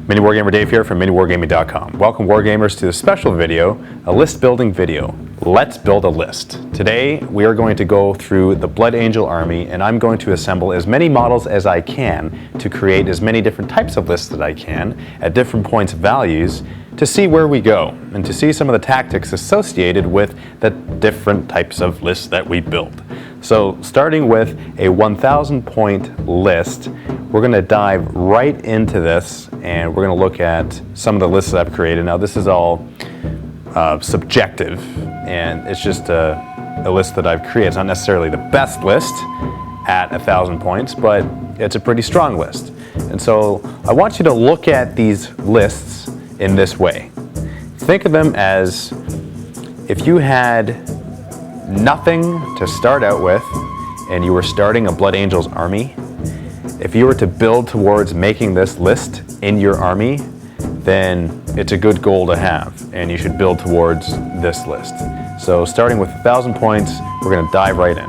MiniWarGamer Dave here from MiniWarGaming.com. Welcome Wargamers to this special video, a list building video. Let's build a list. Today we are going to go through the Blood Angel army and I'm going to assemble as many models as I can to create as many different types of lists that I can at different points of values to see where we go and to see some of the tactics associated with the different types of lists that we build. So starting with a 1,000 point list, we're going to dive right into this and we're going to look at some of the lists that I've created. Now this is all subjective and it's just a list that I've created. It's not necessarily the best list at 1,000 points, but it's a pretty strong list. And so I want you to look at these lists in this way. Think of them as if you had nothing to start out with and you were starting a Blood Angels army. If you were to build towards making this list in your army, then it's a good goal to have and you should build towards this list. So starting with 1,000 points, we're going to dive right in.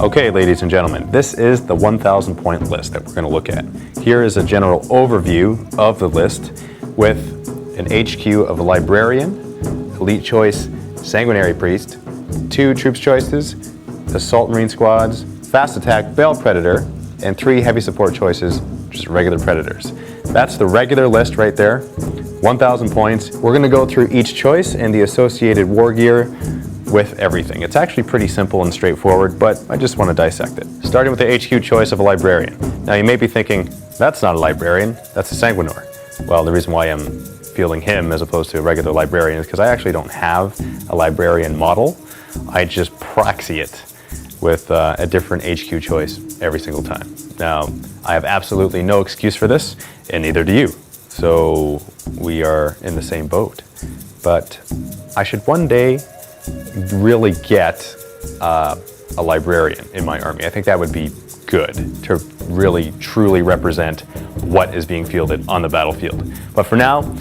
Okay, ladies and gentlemen, this is the 1,000 point list that we're going to look at. Here is a general overview of the list with an HQ of a Librarian, Elite Choice, Sanguinary Priest, 2 Troops choices, Assault Marine squads, Fast Attack, Bale Predator, and 3 Heavy Support choices, just regular Predators. That's the regular list right there, 1,000 points. We're going to go through each choice and the associated war gear with everything. It's actually pretty simple and straightforward, but I just want to dissect it. Starting with the HQ choice of a Librarian. Now you may be thinking, that's not a Librarian, that's a Sanguinor. Well, the reason why I'm fielding him as opposed to a regular Librarian is because I actually don't have a Librarian model. I just proxy it with a different HQ choice every single time. Now, I have absolutely no excuse for this, and neither do you. So we are in the same boat. But I should one day really get a Librarian in my army. I think that would be good to really truly represent what is being fielded on the battlefield. But for now,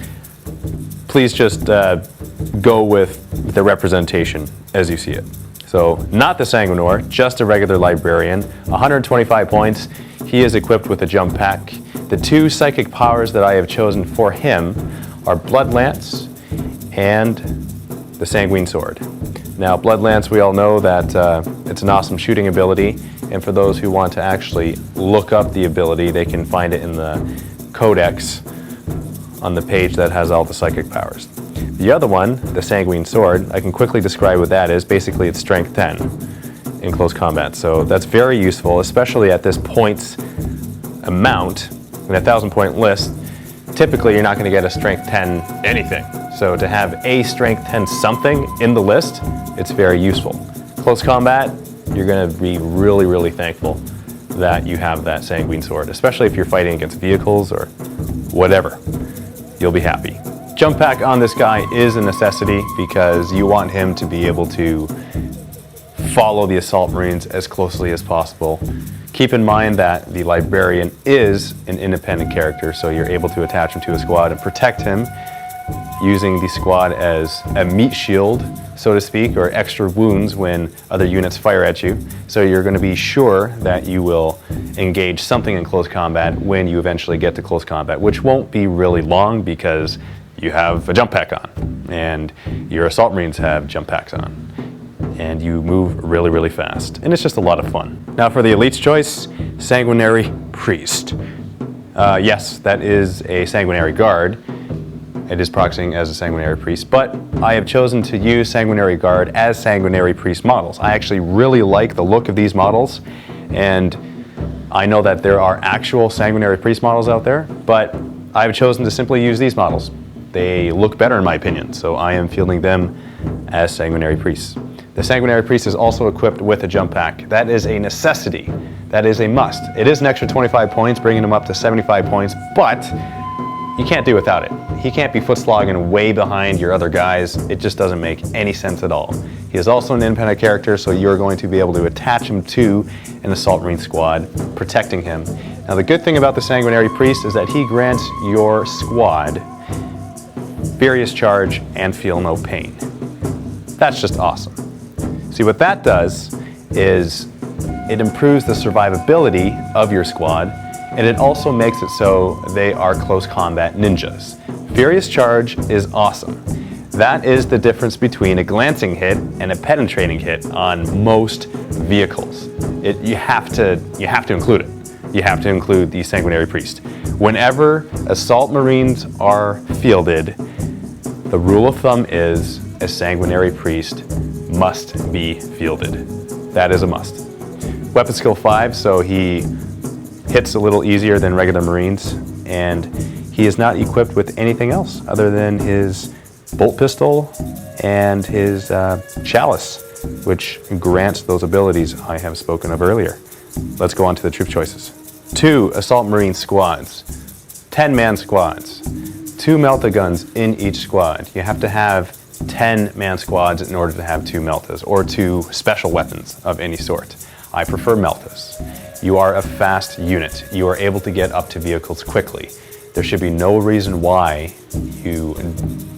please just go with the representation as you see it. So not the Sanguinor, just a regular Librarian, 125 points. He is equipped with a jump pack. The 2 psychic powers that I have chosen for him are Blood Lance and the Sanguine Sword. Now Blood Lance, we all know that it's an awesome shooting ability, and for those who want to actually look up the ability, they can find it in the codex on the page that has all the psychic powers. The other one, the Sanguine Sword, I can quickly describe what that is. Basically, it's strength 10 in close combat. So that's very useful, especially at this points amount in a 1,000 point list. Typically, you're not going to get a strength 10 anything. So to have a strength 10 something in the list, it's very useful. Close combat, you're going to be really, really thankful that you have that Sanguine Sword, especially if you're fighting against vehicles or whatever. You'll be happy. Jump pack on this guy is a necessity because you want him to be able to follow the Assault Marines as closely as possible. Keep in mind that the Librarian is an independent character, so you're able to attach him to a squad and protect him using the squad as a meat shield, so to speak, or extra wounds when other units fire at you. So you're going to be sure that you will engage something in close combat when you eventually get to close combat, which won't be really long because you have a jump pack on and your Assault Marines have jump packs on and you move really, really fast. And it's just a lot of fun. Now for the Elite's choice, Sanguinary Priest. Yes, that is a Sanguinary Guard. It is proxying as a Sanguinary Priest, but I have chosen to use Sanguinary Guard as Sanguinary Priest models. I actually really like the look of these models, and I know that there are actual Sanguinary Priest models out there, but I've chosen to simply use these models. They look better in my opinion, so I am fielding them as Sanguinary Priests. The Sanguinary Priest is also equipped with a jump pack. That is a necessity. That is a must. It is an extra 25 points, bringing him up to 75 points, but you can't do without it. He can't be foot slogging way behind your other guys. It just doesn't make any sense at all. He is also an independent character, so you're going to be able to attach him to an Assault Marine squad, protecting him. Now the good thing about the Sanguinary Priest is that he grants your squad Furious Charge and Feel No Pain. That's just awesome. See, what that does is it improves the survivability of your squad and it also makes it so they are close combat ninjas. Furious Charge is awesome. That is the difference between a glancing hit and a penetrating hit on most vehicles. You have to include it. You have to include the Sanguinary Priest. Whenever Assault Marines are fielded, the rule of thumb is a Sanguinary Priest must be fielded. That is a must. Weapon skill 5, so he hits a little easier than regular Marines, and he is not equipped with anything else other than his bolt pistol and his chalice, which grants those abilities I have spoken of earlier. Let's go on to the troop choices. 2 Assault Marine squads, 10-man squads, 2 Melta guns in each squad. You have to have 10-man squads in order to have 2 Meltas, or 2 special weapons of any sort. I prefer Meltas. You are a fast unit. You are able to get up to vehicles quickly. There should be no reason why you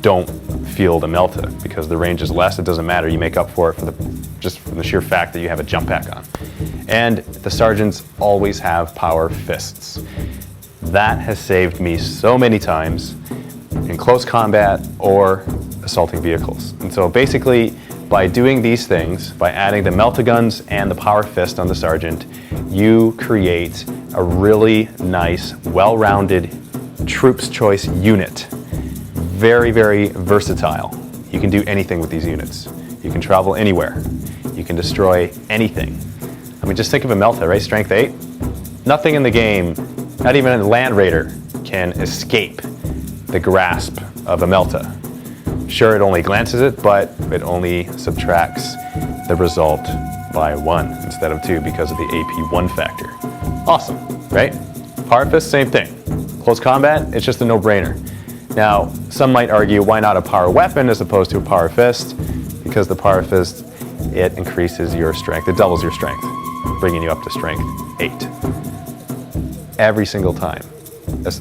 don't field a Melta, because the range is less. It doesn't matter. You make up for it just from the sheer fact that you have a jump pack on. And the sergeants always have power fists. That has saved me so many times in close combat or assaulting vehicles. And so basically, by doing these things, by adding the Melta guns and the power fist on the sergeant, you create a really nice, well-rounded troops choice unit. Very, very versatile. You can do anything with these units. You can travel anywhere. You can destroy anything. I mean, just think of a Melta, right? Strength 8. Nothing in the game, not even a Land Raider, can escape the grasp of a Melta. Sure, it only glances it, but it only subtracts the result by 1 instead of 2 because of the AP 1 factor. Awesome, right? Power fist, same thing. Close combat, it's just a no-brainer. Now, some might argue, why not a power weapon as opposed to a power fist? Because the power fist, it increases your strength. It doubles your strength, bringing you up to strength 8. Every single time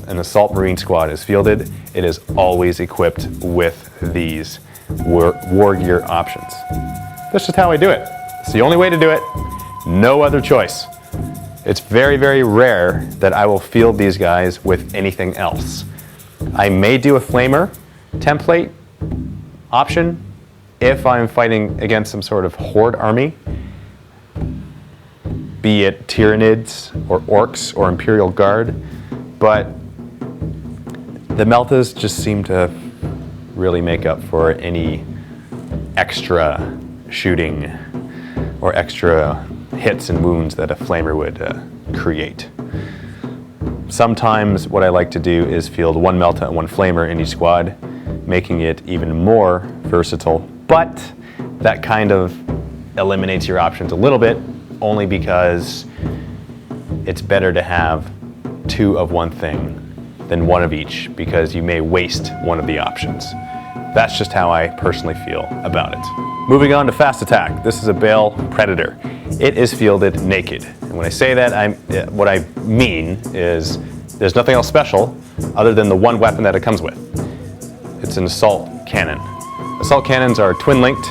an Assault Marine squad is fielded, it is always equipped with these war gear options. That's just how I do it. It's the only way to do it. No other choice. It's very, very rare that I will field these guys with anything else. I may do a Flamer template option if I'm fighting against some sort of horde army, be it Tyranids or Orcs or Imperial Guard, but the Meltas just seem to really make up for any extra shooting or extra hits and wounds that a Flamer would create. Sometimes what I like to do is field 1 Melta and 1 Flamer in each squad, making it even more versatile, but that kind of eliminates your options a little bit, only because it's better to have 2 of one thing than 1 of each, because you may waste 1 of the options. That's just how I personally feel about it. Moving on to fast attack. This is a Bale Predator. It is fielded naked. And when I say that, what I mean is there's nothing else special other than the 1 weapon that it comes with. It's an assault cannon. Assault cannons are twin-linked.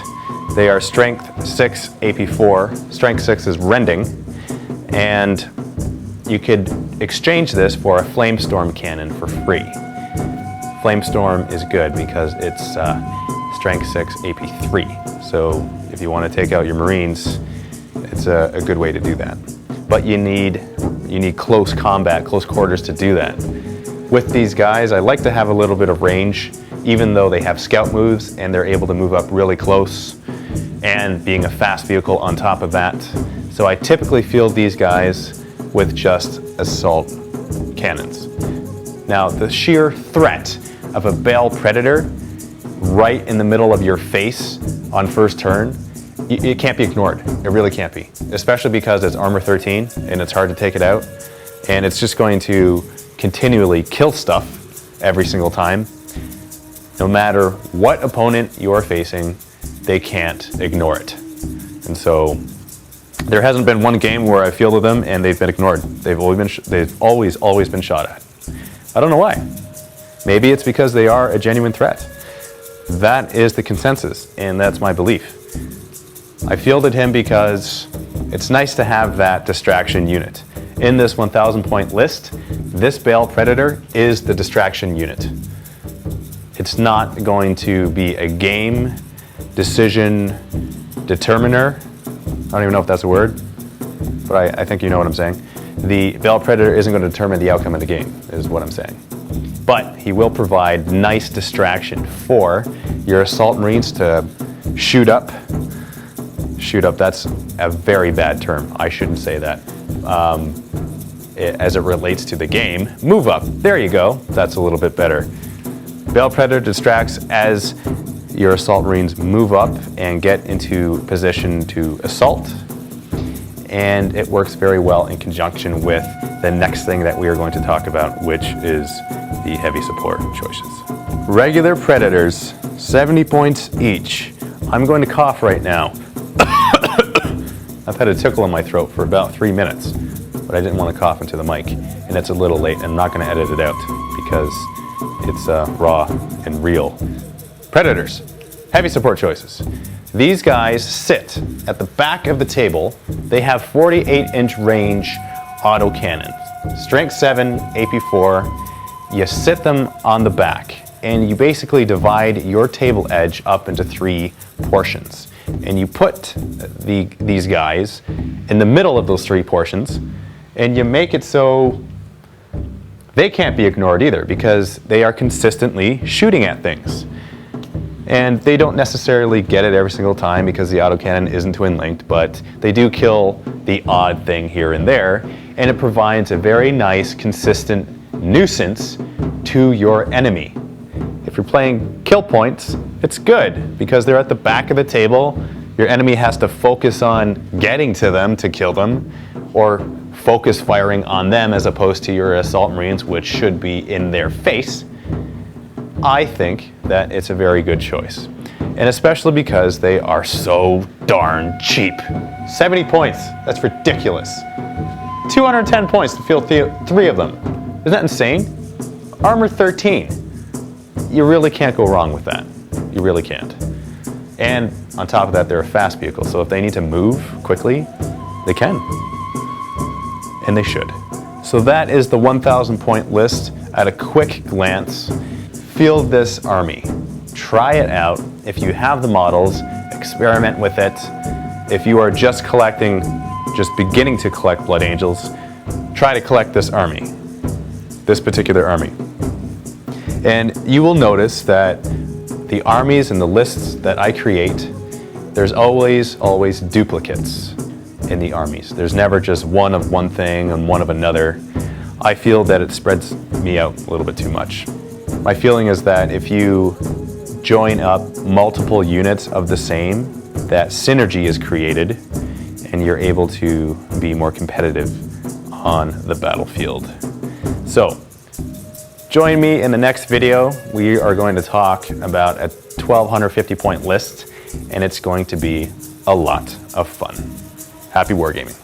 They are strength 6, AP 4. Strength 6 is rending. And you could exchange this for a Flamestorm cannon for free. Flamestorm is good because it's strength 6, AP 3. So if you want to take out your Marines, it's a good way to do that. But you need close combat, close quarters to do that. With these guys, I like to have a little bit of range, even though they have scout moves and they're able to move up really close, and being a fast vehicle on top of that. So I typically field these guys with just assault cannons. Now, the sheer threat of a Bale Predator right in the middle of your face on first turn, it can't be ignored. It really can't be, especially because it's armor 13 and it's hard to take it out, and it's just going to continually kill stuff every single time. No matter what opponent you're facing, they can't ignore it. And so there hasn't been one game where I fielded them and they've been ignored. They've always been shot at. I don't know why. Maybe it's because they are a genuine threat. That is the consensus, and that's my belief. I fielded him because it's nice to have that distraction unit. in this 1,000 point list, this Bale Predator is the distraction unit. It's not going to be a game decision determiner. I don't even know if that's a word, but I think you know what I'm saying. The Bale Predator isn't going to determine the outcome of the game, is what I'm saying. But he will provide nice distraction for your Assault Marines to shoot up. Shoot up, that's a very bad term. I shouldn't say that. As it relates to the game, move up. There you go. That's a little bit better. Bale Predator distracts as your Assault Marines move up and get into position to assault. And it works very well in conjunction with the next thing that we are going to talk about, which is the heavy support choices. Regular Predators, 70 points each. I'm going to cough right now. I've had a tickle in my throat for about 3 minutes, but I didn't want to cough into the mic, and it's a little late, and I'm not going to edit it out because it's raw and real. Predators, heavy support choices. These guys sit at the back of the table. They have 48-inch range autocannon. Strength 7, AP 4. You sit them on the back, and you basically divide your table edge up into 3 portions. And you put these guys in the middle of those 3 portions, and you make it so they can't be ignored either, because they are consistently shooting at things. And they don't necessarily get it every single time because the autocannon isn't twin-linked, but they do kill the odd thing here and there, and it provides a very nice, consistent nuisance to your enemy. If you're playing kill points, it's good because they're at the back of the table. Your enemy has to focus on getting to them to kill them, or focus firing on them as opposed to your Assault Marines, which should be in their face. I think that it's a very good choice, and especially because they are so darn cheap. 70 points, that's ridiculous. 210 points to field 3 of them. Isn't that insane? Armor 13. You really can't go wrong with that. You really can't. And on top of that, they're a fast vehicle, so if they need to move quickly, they can. And they should. So that is the 1,000 point list at a quick glance. Field this army. Try it out. If you have the models, experiment with it. If you are just beginning to collect Blood Angels, try to collect this army, this particular army. And you will notice that the armies and the lists that I create, there's always duplicates in the armies. There's never just one of one thing and one of another. I feel that it spreads me out a little bit too much. My feeling is that if you join up multiple units of the same, that synergy is created and you're able to be more competitive on the battlefield. So, join me in the next video. We are going to talk about a 1,250 point list, and it's going to be a lot of fun. Happy wargaming.